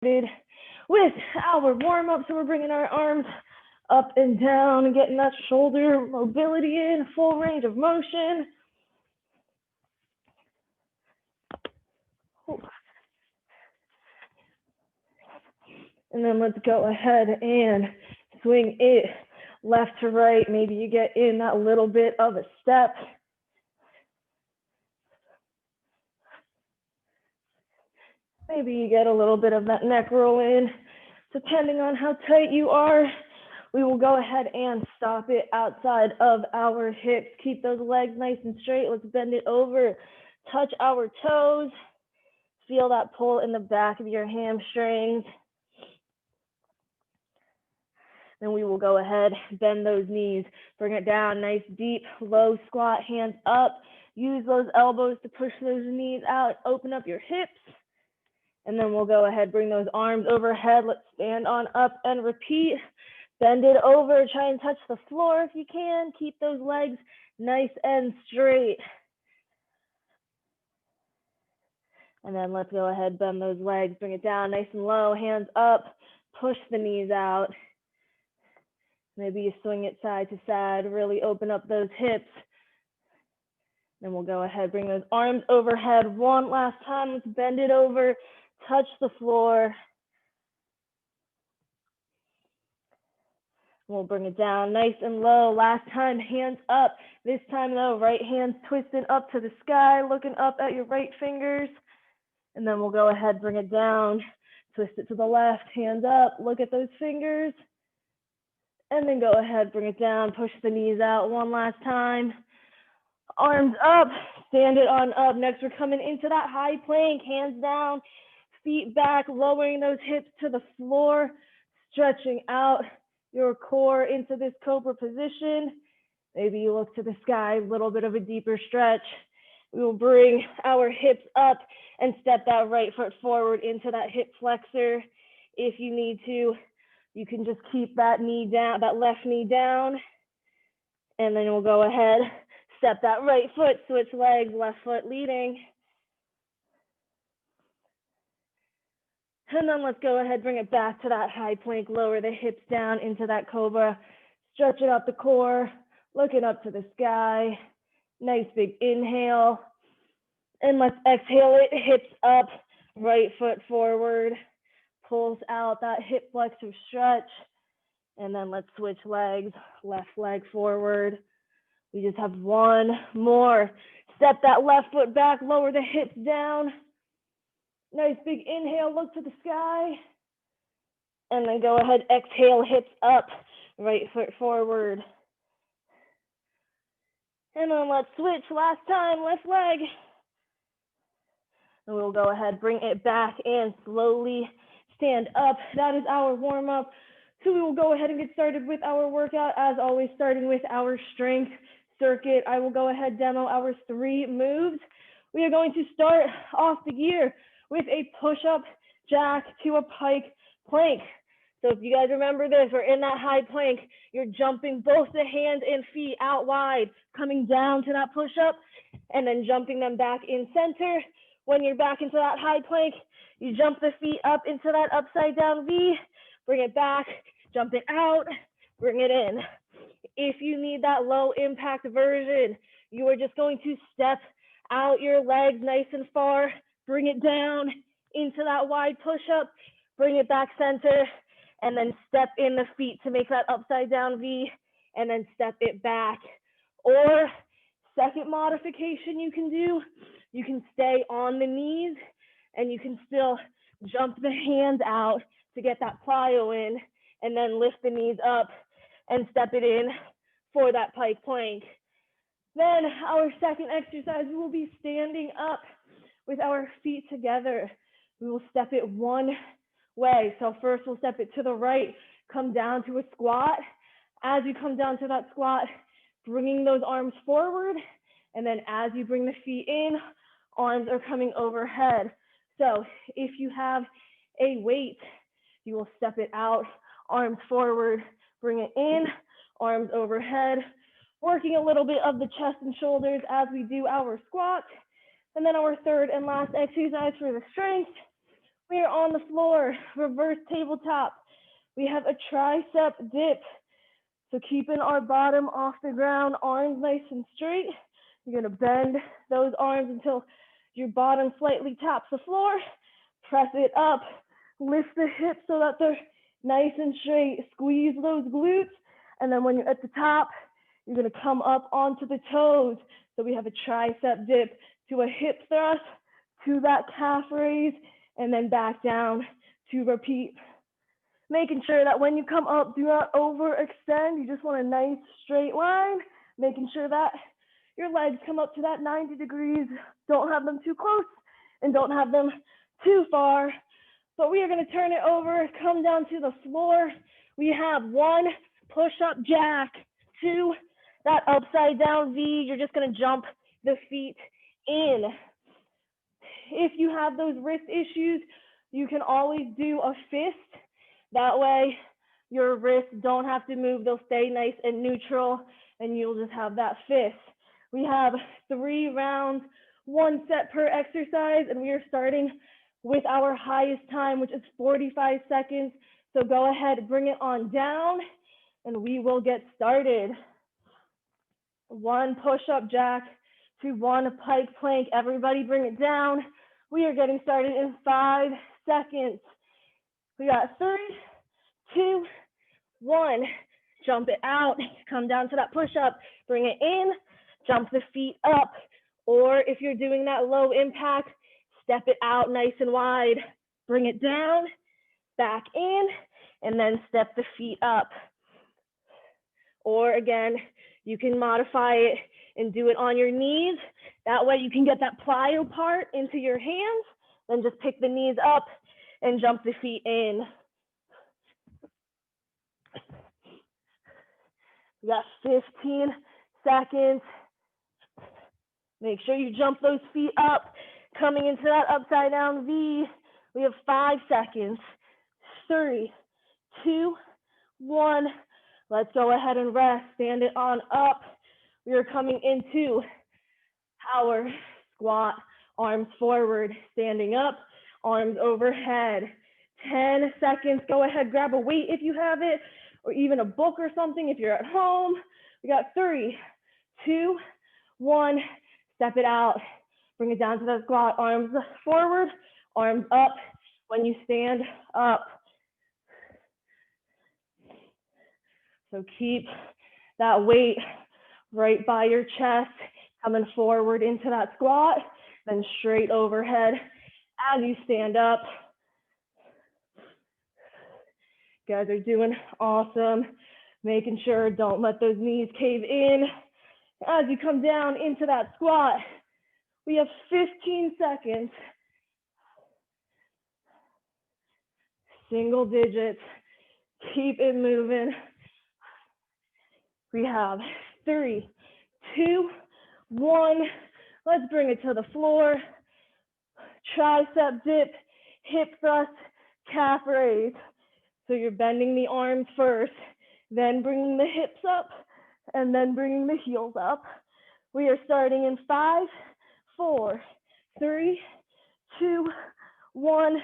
started with our warm-up. So we're bringing our arms up and down and getting that shoulder mobility in, full range of motion. And then let's go ahead and swing it left to right. Maybe you get in that little bit of a step. Maybe you get a little bit of that neck roll in. Depending on how tight you are, we will go ahead and stop it outside of our hips. Keep those legs nice and straight. Let's bend it over, touch our toes. Feel that pull in the back of your hamstrings. Then we will go ahead, bend those knees, bring it down, nice deep, low squat, hands up. Use those elbows to push those knees out, open up your hips. And then we'll go ahead, bring those arms overhead. Let's stand on up and repeat. Bend it over, try and touch the floor if you can. Keep those legs nice and straight. And then let's go ahead, bend those legs, bring it down nice and low, hands up, push the knees out. Maybe you swing it side to side, really open up those hips. Then we'll go ahead, bring those arms overhead one last time. Let's bend it over, touch the floor. We'll bring it down nice and low. Last time, hands up. This time though, right hand twisted up to the sky, looking up at your right fingers. And then we'll go ahead, bring it down, twist it to the left, hands up, look at those fingers. And then go ahead, bring it down, push the knees out one last time. Arms up, stand it on up. Next, we're coming into that high plank, hands down, feet back, lowering those hips to the floor, stretching out your core into this cobra position. Maybe you look to the sky, a little bit of a deeper stretch. We will bring our hips up and step that right foot forward into that hip flexor. If you need to, you can just keep that knee down, that left knee down. And then we'll go ahead, step that right foot, switch legs, left foot leading. And then let's go ahead, bring it back to that high plank, lower the hips down into that cobra, stretching out the core, looking up to the sky. Nice big inhale. And let's exhale it, hips up, right foot forward, pulls out that hip flexor stretch. And then let's switch legs, left leg forward. We just have one more. Step that left foot back, lower the hips down. Nice big inhale, look to the sky. And then go ahead, exhale, hips up, right foot forward. And then let's switch, last time, left leg. And we'll go ahead, bring it back and slowly stand up. That is our warm up. So we will go ahead and get started with our workout, as always, starting with our strength circuit. I will go ahead, demo our 3 moves. We are going to start off the gear with a push-up jack to a pike plank. So if you guys remember this, we're in that high plank. You're jumping both the hands and feet out wide, coming down to that push-up, and then jumping them back in center. When you're back into that high plank, you jump the feet up into that upside down V, bring it back, jump it out, bring it in. If you need that low impact version, you are just going to step out your legs nice and far, bring it down into that wide push-up, bring it back center, and then step in the feet to make that upside down V, and then step it back. Or second modification you can do, you can stay on the knees and you can still jump the hands out to get that plyo in, and then lift the knees up and step it in for that pike plank. Then our second exercise, we will be standing up with our feet together. We will step it one way. So first we'll step it to the right, come down to a squat. As you come down to that squat, bringing those arms forward. And then as you bring the feet in, arms are coming overhead. So if you have a weight, you will step it out, arms forward, bring it in, arms overhead, working a little bit of the chest and shoulders as we do our squat. And then our third and last exercise for the strength, We are on the floor, reverse tabletop. We have a tricep dip. So keeping our bottom off the ground, arms nice and straight. You're gonna bend those arms until your bottom slightly taps the floor. Press it up, lift the hips so that they're nice and straight. Squeeze those glutes. And then when you're at the top, you're gonna come up onto the toes. So we have a tricep dip to a hip thrust, to that calf raise, and then back down to repeat. Making sure that when you come up, do not overextend. You just want a nice straight line, making sure that your legs come up to that 90 degrees. Don't have them too close and don't have them too far. But we are going to turn it over, come down to the floor. We have 1 push-up jack, 2, that upside down V. You're just going to jump the feet in. If you have those wrist issues, you can always do a fist. That way, your wrists don't have to move. They'll stay nice and neutral, and you'll just have that fist. We have 3 rounds, 1 set per exercise, and we are starting with our highest time, which is 45 seconds. So go ahead, bring it on down, and we will get started. 1 push-up jack to 1 pike plank. Everybody bring it down. We are getting started in 5 seconds. We got 3, 2, 1. Jump it out. Come down to that push-up. Bring it in. Jump the feet up. Or if you're doing that low impact, step it out nice and wide. Bring it down, back in, and then step the feet up. Or again, you can modify it and do it on your knees. That way you can get that plyo part into your hands. Then just pick the knees up and jump the feet in. We got 15 seconds. Make sure you jump those feet up. Coming into that upside down V. We have 5 seconds. 3, 2, 1. Let's go ahead and rest. Stand it on up. We are coming into our squat. Arms forward, standing up, arms overhead. 10 seconds. Go ahead, grab a weight if you have it, or even a book or something if you're at home. We got 3, 2, 1. Step it out. Bring it down to the squat. Arms forward, arms up when you stand up. So keep that weight right by your chest, coming forward into that squat, then straight overhead as you stand up. You guys are doing awesome. Making sure don't let those knees cave in. As you come down into that squat, we have 15 seconds. Single digits. Keep it moving. We have 3, 2, 1. Let's bring it to the floor. Tricep dip, hip thrust, calf raise. So you're bending the arms first, then bringing the hips up, and then bringing the heels up. We are starting in 5, 4, 3, 2, 1.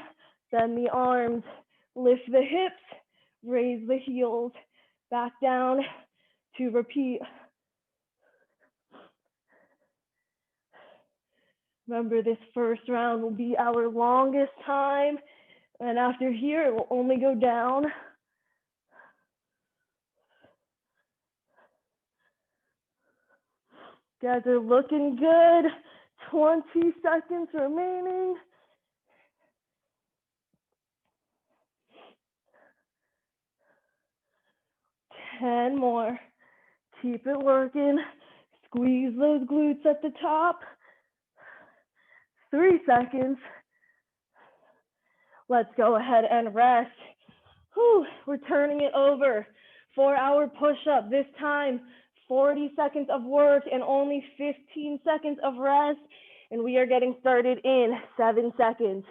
Bend the arms, lift the hips, raise the heels, back down to repeat. Remember, this first round will be our longest time, and after here, it will only go down. Guys are looking good. 20 seconds remaining. Ten more. Keep it working. Squeeze those glutes at the top. 3 seconds. Let's go ahead and rest. Whew, we're turning it over for our push-up. This time, 40 seconds of work and only 15 seconds of rest. And we are getting started in 7 seconds.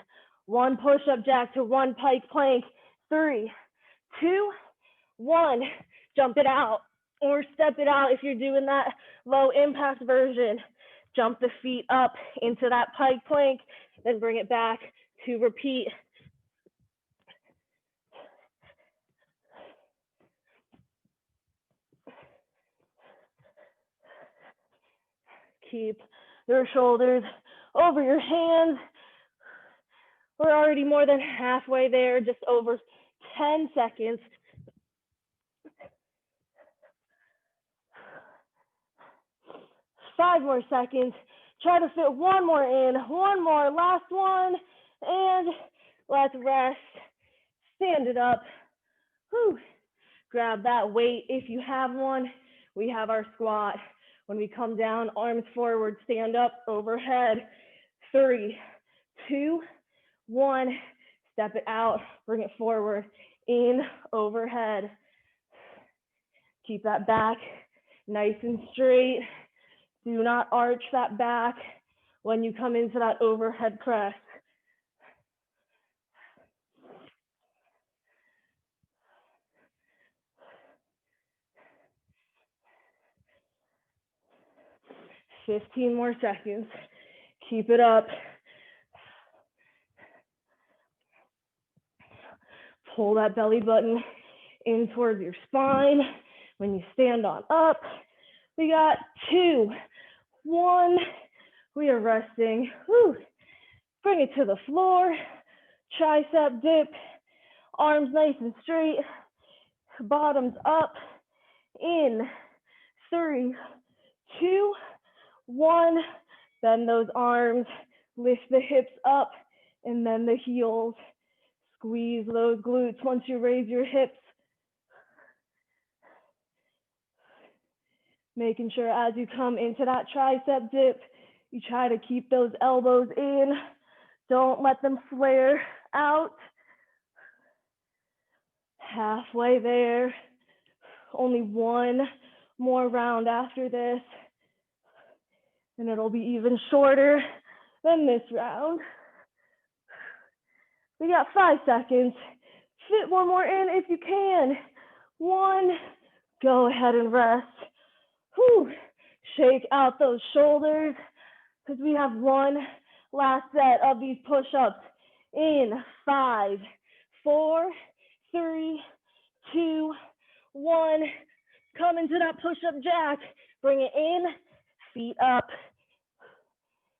1 push-up jack to 1 pike plank. 3, 2, 1. Jump it out or step it out if you're doing that low impact version. Jump the feet up into that pike plank, then bring it back to repeat. Keep your shoulders over your hands. We're already more than halfway there, just over 10 seconds. Five more seconds. Try to fit one more in. One more, last one. And let's rest. Stand it up. Whew. Grab that weight if you have one. We have our squat. When we come down, arms forward, stand up, overhead. 3, 2, 1. Step it out, bring it forward, in, overhead. Keep that back nice and straight. Do not arch that back when you come into that overhead press. Fifteen more seconds. Keep it up. Pull that belly button in towards your spine. When you stand on up, we got 2, 1. We are resting. Whew. Bring it to the floor. Tricep dip. Arms nice and straight. Bottoms up. In. 3, 2, 1. Bend those arms. Lift the hips up and then the heels. Squeeze those glutes once you raise your hips. Making sure as you come into that tricep dip, you try to keep those elbows in. Don't let them flare out. Halfway there. Only one more round after this. And it'll be even shorter than this round. We got 5 seconds. Fit one more in if you can. 1. Go ahead and rest. Whew. Shake out those shoulders because we have one last set of these push-ups. In 5, 4, 3, 2, 1. Come into that push-up jack. Bring it in, feet up.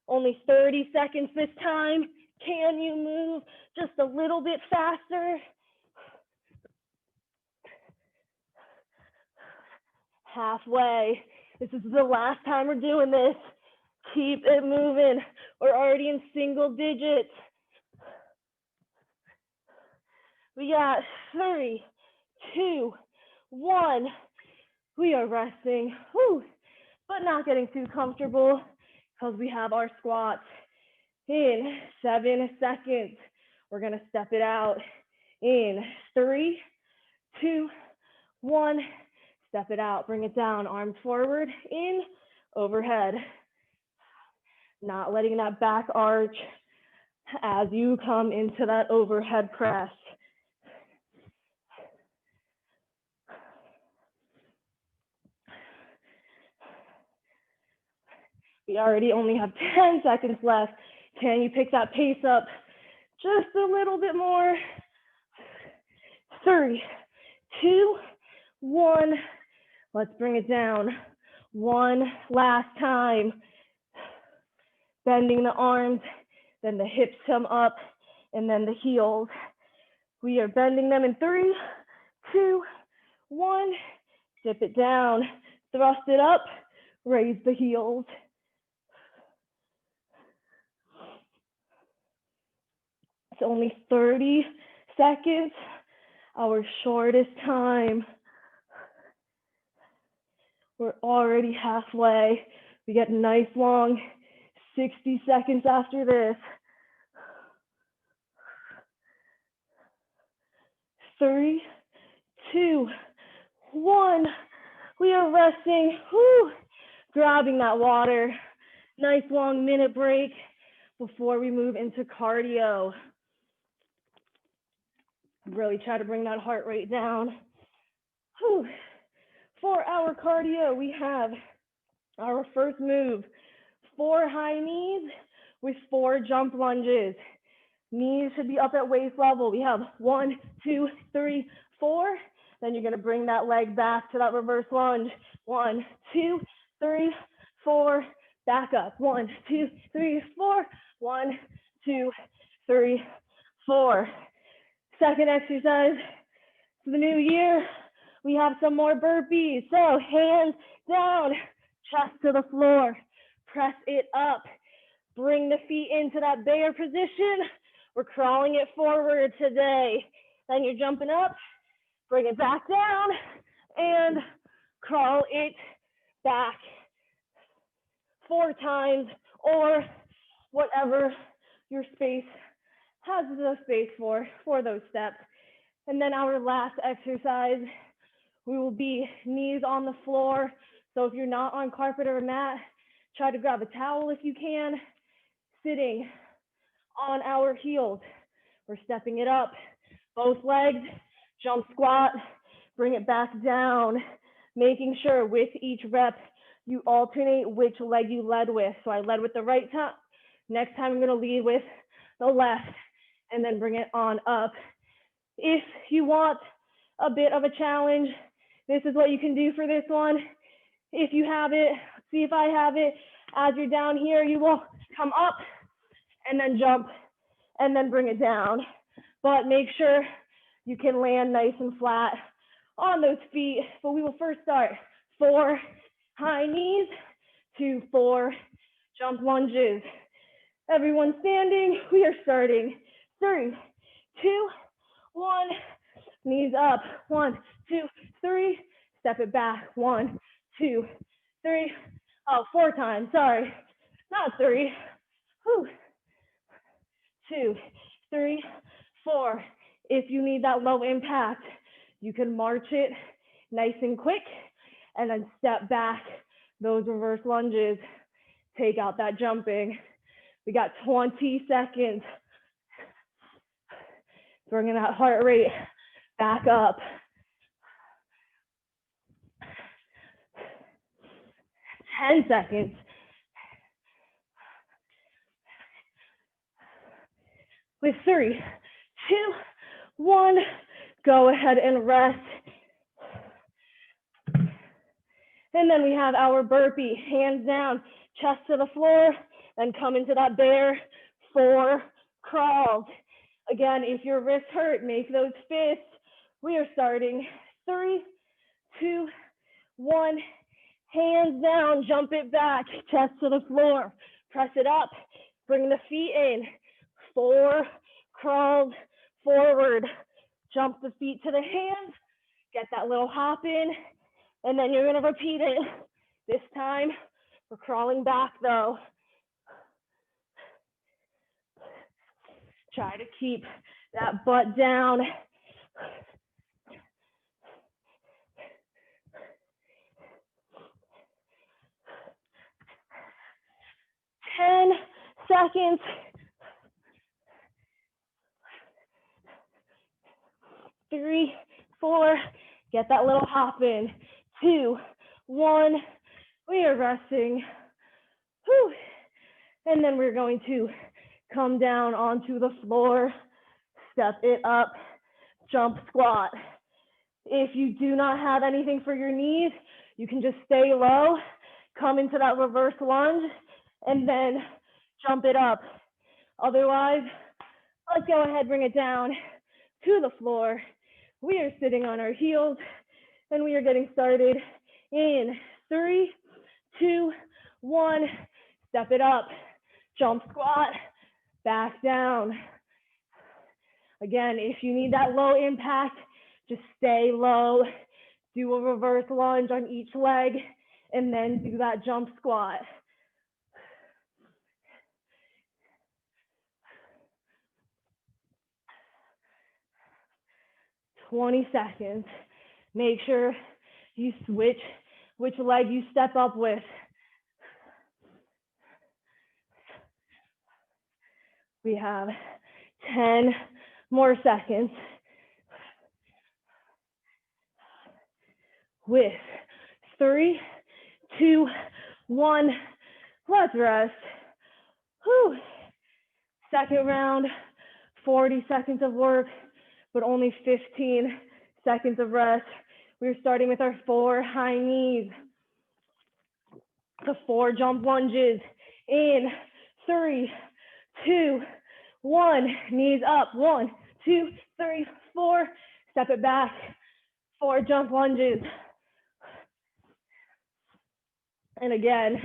Only 30 seconds this time. Can you move just a little bit faster? Halfway. This is the last time we're doing this. Keep it moving. We're already in single digits. We got 3, 2, 1. We are resting. Whew. But not getting too comfortable because we have our squats. In 7 seconds, we're going to step it out. In 3, 2, 1. Step it out, bring it down, arms forward, in, overhead. Not letting that back arch as you come into that overhead press. We already only have 10 seconds left. Can you pick that pace up just a little bit more? 3, 2, 1. Let's bring it down. One last time. Bending the arms, then the hips come up, and then the heels. We are bending them in 3, 2, 1. Dip it down, thrust it up, raise the heels. It's only 30 seconds, our shortest time. We're already halfway. We get nice long 60 seconds after this. 3, 2, 1. We are resting. Whew. Grabbing that water. Nice long minute break before we move into cardio. Really try to bring that heart rate down. Whew. For our cardio, we have our first move, 4 high knees with 4 jump lunges. Knees should be up at waist level. We have 1, 2, 3, 4. Then you're going to bring that leg back to that reverse lunge. 1, 2, 3, 4, back up. 1, 2, 3, 4. 1, 2, 3, 4. Second exercise for the new year, we have some more burpees. So hands down, chest to the floor, press it up. Bring the feet into that bear position. We're crawling it forward today. Then you're jumping up, bring it back down, and crawl it back 4 times, or whatever your space has the space for those steps. And then our last exercise, we will be knees on the floor. So if you're not on carpet or a mat, try to grab a towel if you can. Sitting on our heels, we're stepping it up. Both legs, jump squat, bring it back down, making sure with each rep, you alternate which leg you led with. So I led with the right time. Next time I'm gonna lead with the left and then bring it on up. If you want a bit of a challenge, this is what you can do for this one. If you have it, see if I have it. As you're down here, you will come up and then jump and then bring it down. But make sure you can land nice and flat on those feet. But we will first start 4 high knees to 4 jump lunges. Everyone standing, we are starting. 3, 2, 1, knees up. 1, 2, 3, step it back. 1, 2, 3. Oh, 4 times, sorry, not 3. Whew. 2, 3, 4. If you need that low impact, you can march it nice and quick and then step back those reverse lunges. Take out that jumping. We got 20 seconds. Bringing that heart rate back up. 10 seconds. With 3, 2, 1, go ahead and rest. And then we have our burpee, hands down, chest to the floor, then come into that bear 4 crawls. Again, if your wrists hurt, make those fists. We are starting 3, 2, 1, hands down, jump it back, chest to the floor, press it up, bring the feet in, 4 crawls forward, jump the feet to the hands, get that little hop in, and then you're gonna repeat it. This time, we're crawling back though. Try to keep that butt down. Ten seconds. 3, 4, get that little hop in. 2, 1, we are resting. Whew. And then we're going to come down onto the floor, step it up, jump squat. If you do not have anything for your knees, you can just stay low, come into that reverse lunge, and then jump it up. Otherwise, let's go ahead, bring it down to the floor. We are sitting on our heels, and we are getting started in 3, 2, 1, step it up, jump squat, back down. Again, if you need that low impact, just stay low, do a reverse lunge on each leg, and then do that jump squat. "20 seconds. Make sure you switch which leg you step up with. We have 10 more seconds. With 3, 2, 1, let's rest. Whew. Second round, 40 seconds of work, but only 15 seconds of rest. We're starting with our 4 high knees. to 4 jump lunges in 3, 2, 1. Knees up. 1, 2, 3, 4. Step it back. 4 jump lunges. And again,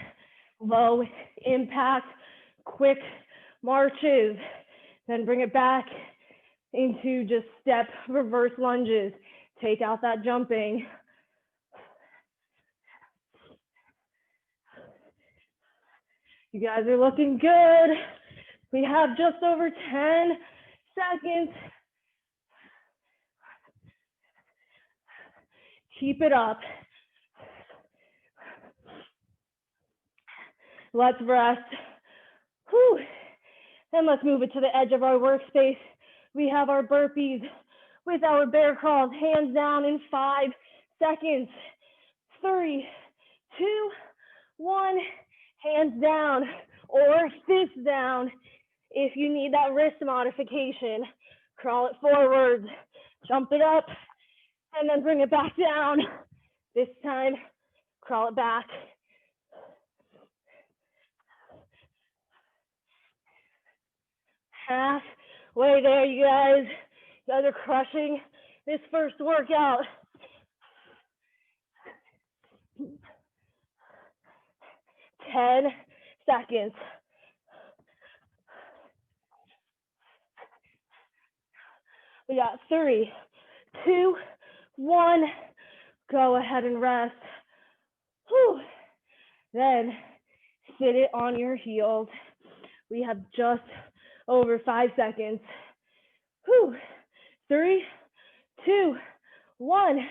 low impact, quick marches. Then bring it back into just step reverse lunges. Take out that jumping. You guys are looking good. We have just over 10 seconds. Keep it up. Let's rest. Whew. And let's move it to the edge of our workspace. We have our burpees with our bear crawls, hands down in 5 seconds. 3, 2, 1, hands down or fists down. If you need that wrist modification, crawl it forward, jump it up, and then bring it back down. This time, crawl it back. Halfway there, you guys. You guys are crushing this first workout. 10 seconds. We got 3, 2, 1. Go ahead and rest. Whew. Then sit it on your heels. We have just over 5 seconds. Whew. 3, 2, 1.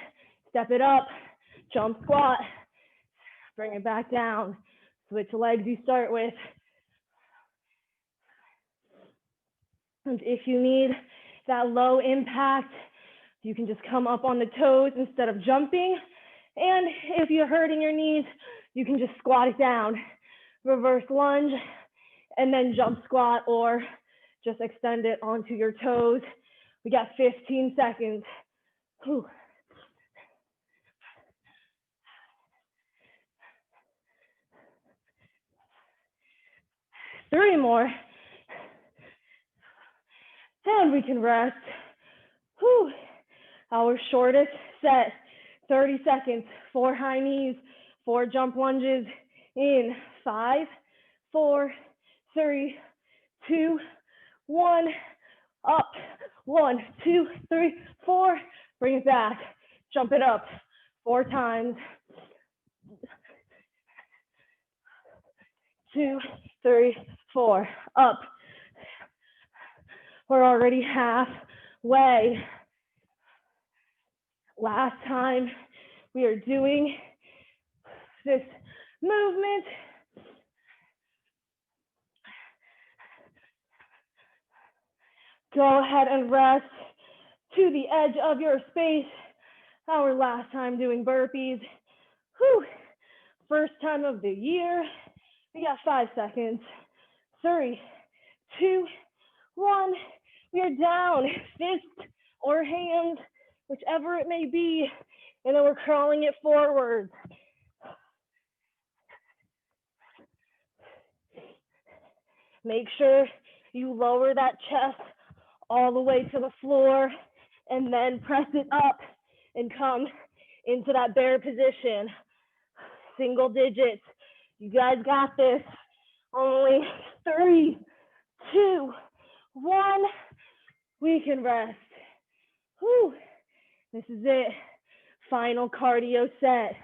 Step it up. Jump squat. Bring it back down. Switch legs you start with. And if you need that low impact, you can just come up on the toes instead of jumping. And if you're hurting your knees, you can just squat it down. Reverse lunge, and then jump squat, or just extend it onto your toes. We got 15 seconds. Whew. Three more. And we can rest. Whew. Our shortest set, 30 seconds, 4 high knees, 4 jump lunges in 5, 4, 3, 2, 1, up, 1, 2, 3, 4, bring it back, jump it up 4 times, 2, 3, 4, up. We're already halfway. Last time we are doing this movement. Go ahead and rest to the edge of your space. Our last time doing burpees. Whew. First time of the year. We got 5 seconds. 3, 2, 1. We are down, fist or hands, whichever it may be, and then we're crawling it forward. Make sure you lower that chest all the way to the floor, and then press it up and come into that bear position. Single digits. You guys got this. Only 3, 2, 1. We can rest. Whew. This is it. Final cardio set.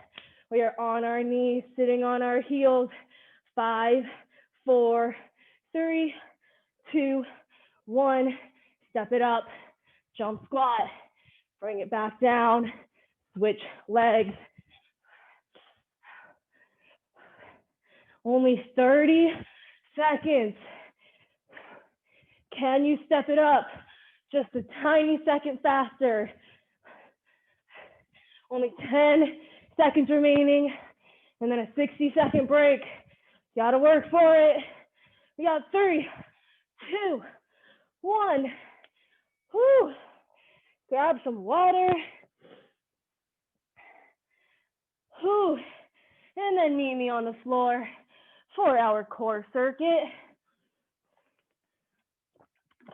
We are on our knees, sitting on our heels. 5, 4, 3, 2, 1. Step it up. Jump squat. Bring it back down. Switch legs. Only 30 seconds. Can you step it up just a tiny second faster? Only 10 seconds remaining, and then a 60-second break. Gotta work for it. We got 3, 2, 1. Whew. Grab some water. Whew. And then meet me on the floor for our core circuit.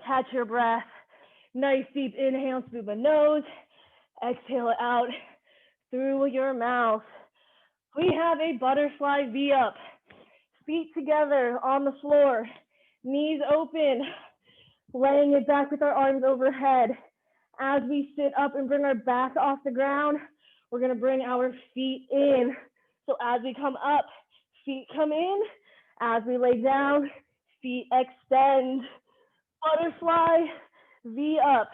Catch your breath. Nice deep inhale through the nose. Exhale it out through your mouth. We have a butterfly V up. Feet together on the floor. Knees open. Laying it back with our arms overhead. As we sit up and bring our back off the ground, we're going to bring our feet in. So as we come up, feet come in. As we lay down, feet extend. Butterfly V up.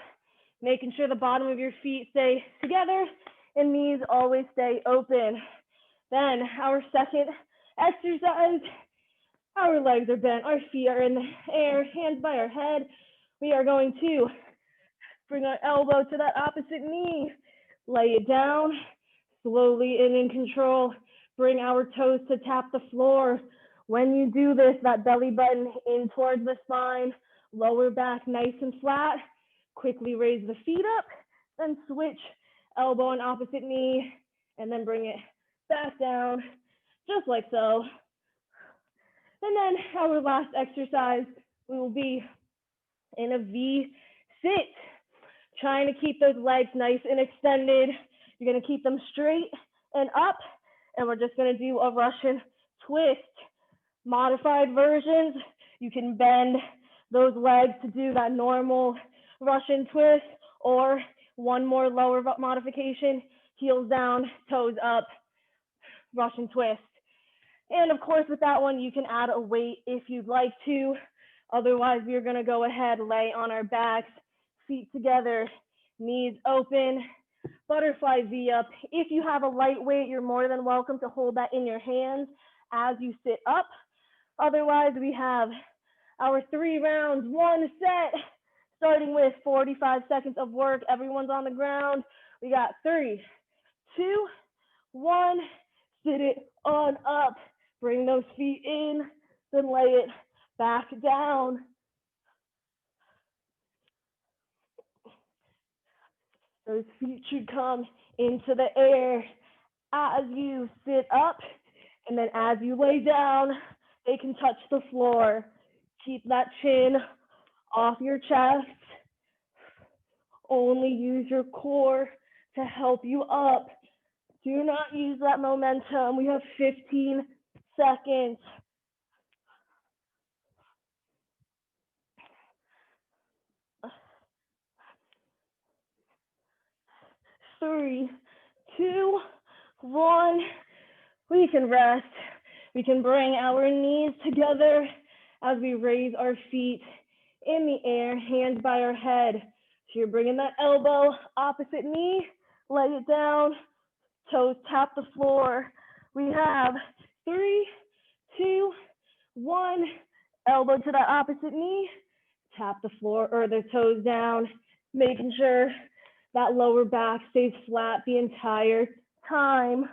Making sure the bottom of your feet stay together and knees always stay open. Then our second exercise, our legs are bent, our feet are in the air, hands by our head. We are going to bring our elbow to that opposite knee, lay it down, slowly and in control. Bring our toes to tap the floor. When you do this, that belly button in towards the spine, lower back nice and flat. Quickly raise the feet up, then switch elbow and opposite knee, and then bring it back down, just like so. And then our last exercise, we will be in a V sit, trying to keep those legs nice and extended. You're going to keep them straight and up, and we're just going to do a Russian twist. Modified versions, you can bend those legs to do that normal Russian twist, or one more lower modification, heels down, toes up, Russian twist. And of course, with that one, you can add a weight if you'd like to. Otherwise, we're going to go ahead, lay on our backs, feet together, knees open, butterfly V up. If you have a light weight, you're more than welcome to hold that in your hands as you sit up. Otherwise, we have our 3 rounds, 1 set, starting with 45 seconds of work. Everyone's on the ground. We got 3, 2, 1. Sit it on up. Bring those feet in, then lay it back down. Those feet should come into the air as you sit up, and then as you lay down, they can touch the floor. Keep that chin off your chest. Only use your core to help you up. Do not use that momentum. We have 15 seconds. 3, 2, 1. We can rest. We can bring our knees together as we raise our feet in the air, hands by our head. So you're bringing that elbow, opposite knee, lay it down, toes tap the floor. We have 3, 2, 1. Elbow to that opposite knee, tap the floor or the toes down, making sure that lower back stays flat the entire time.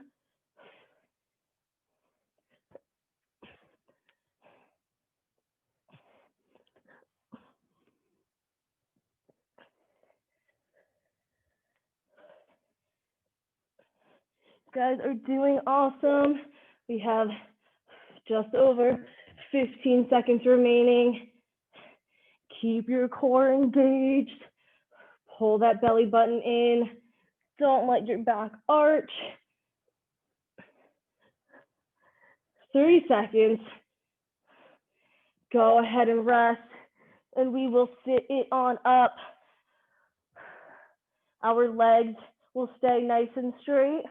You guys are doing awesome. We have just over 15 seconds remaining. Keep your core engaged. Pull that belly button in. Don't let your back arch. 3 seconds. Go ahead and rest, and we will sit it on up. Our legs will stay nice and straight,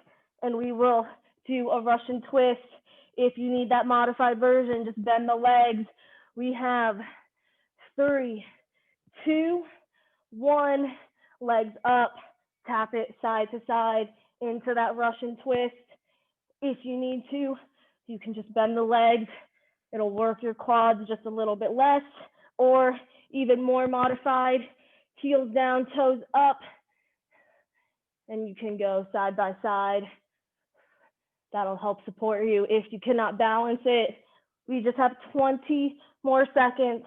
and we will do a Russian twist. If you need that modified version, just bend the legs. We have 3, 2, 1. Legs up, tap it side to side into that Russian twist. If you need to, you can just bend the legs. It'll work your quads just a little bit less, or even more modified, heels down, toes up, and you can go side by side. That'll help support you if you cannot balance it. We just have 20 more seconds.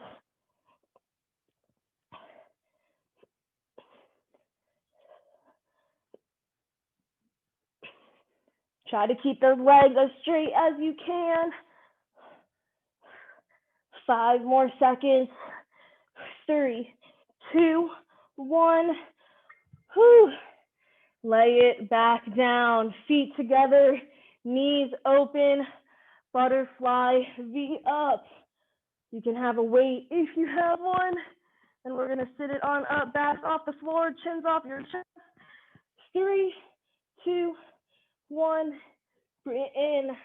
Try to keep those legs as straight as you can. 5 more seconds. 3, 2, 1. Whew. Lay it back down. Feet together, knees open, butterfly V up. You can have a weight if you have one. And we're gonna sit it on up, back off the floor, chins off your chest. 3, 2, 1. Breathe in.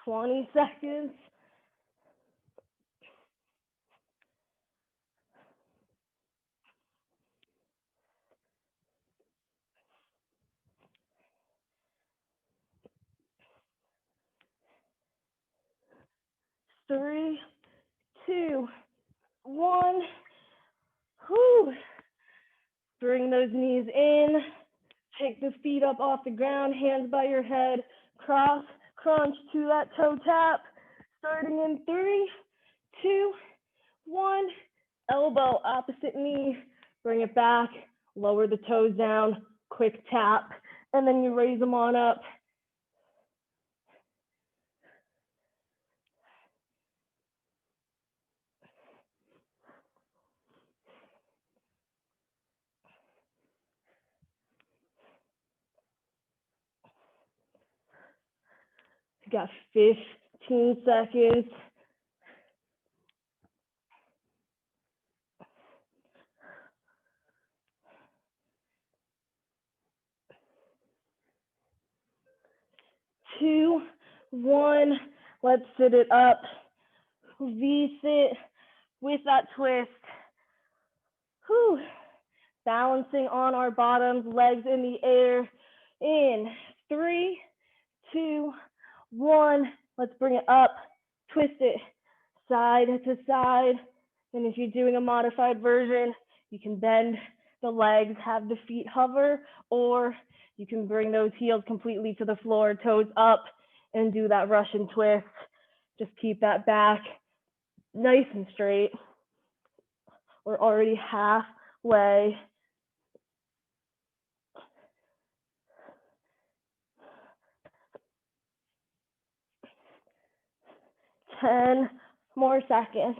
20 seconds. 3, 2, 1. Whew. Bring those knees in. Take the feet up off the ground, hands by your head. Cross, crunch to that toe tap. Starting in 3, 2, 1. Elbow, opposite knee. Bring it back. Lower the toes down. Quick tap. And then you raise them on up. You got 15 seconds. 2, 1. Let's sit it up. V-sit with that twist. Whew. Balancing on our bottoms, legs in the air. In 3, 2, 1. Let's bring it up. Twist it side to side. And if you're doing a modified version, you can bend the legs, have the feet hover, or you can bring those heels completely to the floor, toes up, and do that Russian twist. Just keep that back nice and straight. We're already halfway. Ten more seconds.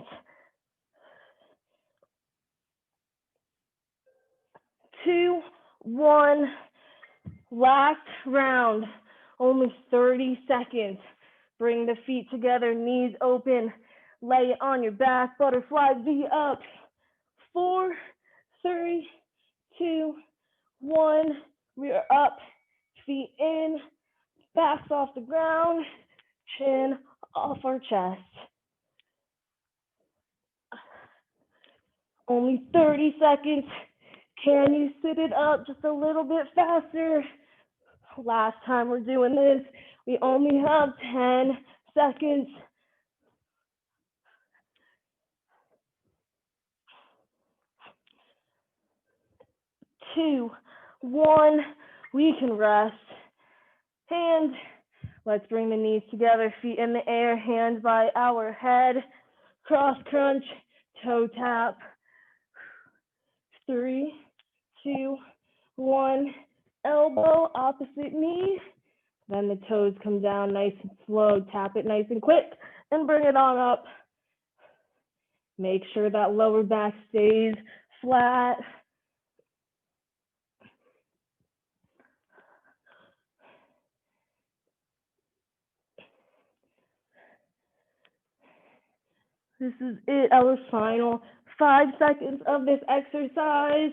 2, 1. Last round. Only 30 seconds. Bring the feet together, knees open. Lay it on your back. Butterfly V up. 4, 3, 2, 1. We are up. Feet in. Backs off the ground. Chin off our chest. Only 30 seconds. Can you sit it up just a little bit faster? Last time we're doing this, we only have 10 seconds. 2, 1. We can rest. And let's bring the knees together, feet in the air, hands by our head. Cross crunch, toe tap. 3, 2, 1. Elbow, opposite knee. Then the toes come down nice and slow. Tap it nice and quick and bring it on up. Make sure that lower back stays flat. This is it, our final 5 seconds of this exercise.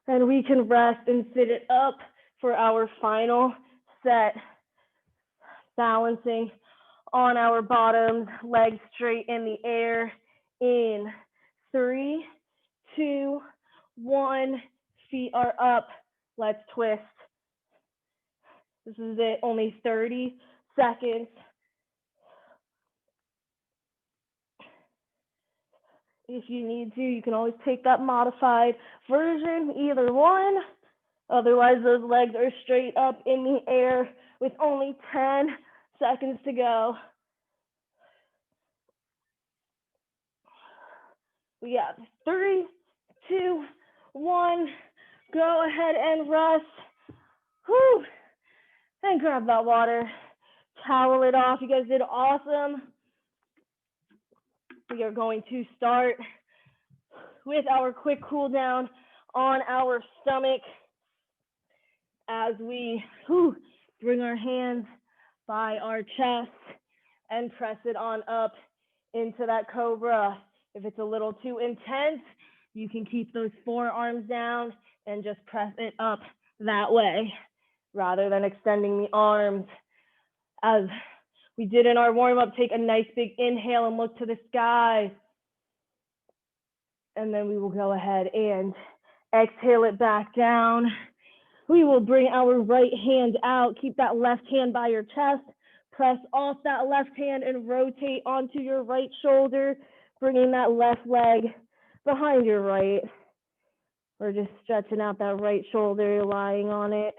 And we can rest and sit it up for our final set. Balancing on our bottoms, legs straight in the air. In 3, 2, 1. Feet are up. Let's twist. This is it, only 30 seconds. If you need to, you can always take that modified version, either one. Otherwise, those legs are straight up in the air with only 10 seconds to go. We got 3, 2, 1. Go ahead and rest. Whew. And grab that water. Towel it off. You guys did awesome. We are going to start with our quick cool down on our stomach as we bring our hands by our chest and press it on up into that cobra. If it's a little too intense, you can keep those forearms down and just press it up that way rather than extending the arms. As we did in our warm-up, take a nice big inhale and look to the sky. And then we will go ahead and exhale it back down. We will bring our right hand out. Keep that left hand by your chest. Press off that left hand and rotate onto your right shoulder, bringing that left leg behind your right. We're just stretching out that right shoulder, lying on it.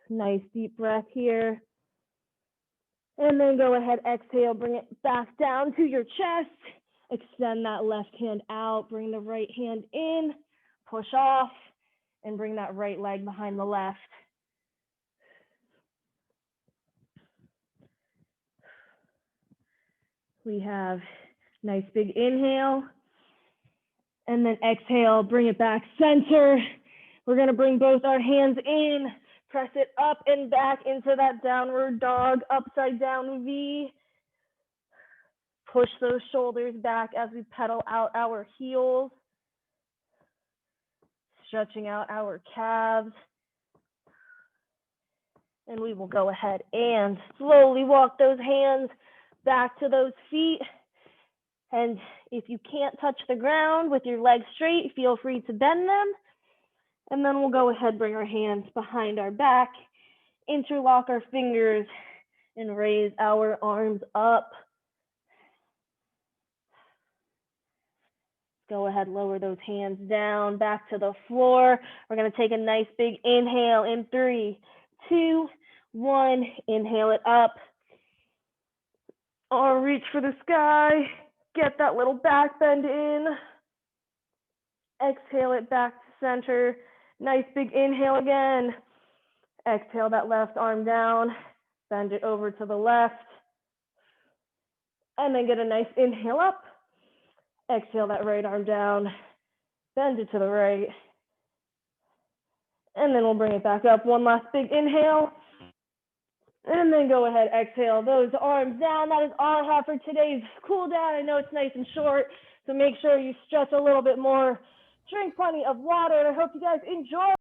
Nice deep breath here. And then go ahead, exhale, bring it back down to your chest. Extend that left hand out, bring the right hand in, push off, and bring that right leg behind the left. We have nice big inhale, and then exhale, bring it back center. We're gonna bring both our hands in, press it up and back into that downward dog, upside down V. Push those shoulders back as we pedal out our heels, stretching out our calves. And we will go ahead and slowly walk those hands back to those feet. And if you can't touch the ground with your legs straight, feel free to bend them. And then we'll go ahead, bring our hands behind our back, interlock our fingers, and raise our arms up. Go ahead, lower those hands down, back to the floor. We're gonna take a nice big inhale in 3, 2, 1. Inhale it up. Arm reach for the sky. Get that little back bend in. Exhale it back to center. Nice big inhale again. Exhale that left arm down. Bend it over to the left. And then get a nice inhale up. Exhale that right arm down. Bend it to the right. And then we'll bring it back up. One last big inhale. And then go ahead, exhale those arms down. That is all I have for today's cool down. I know it's nice and short, so make sure you stretch a little bit more. Drink plenty of water, and I hope you guys enjoy.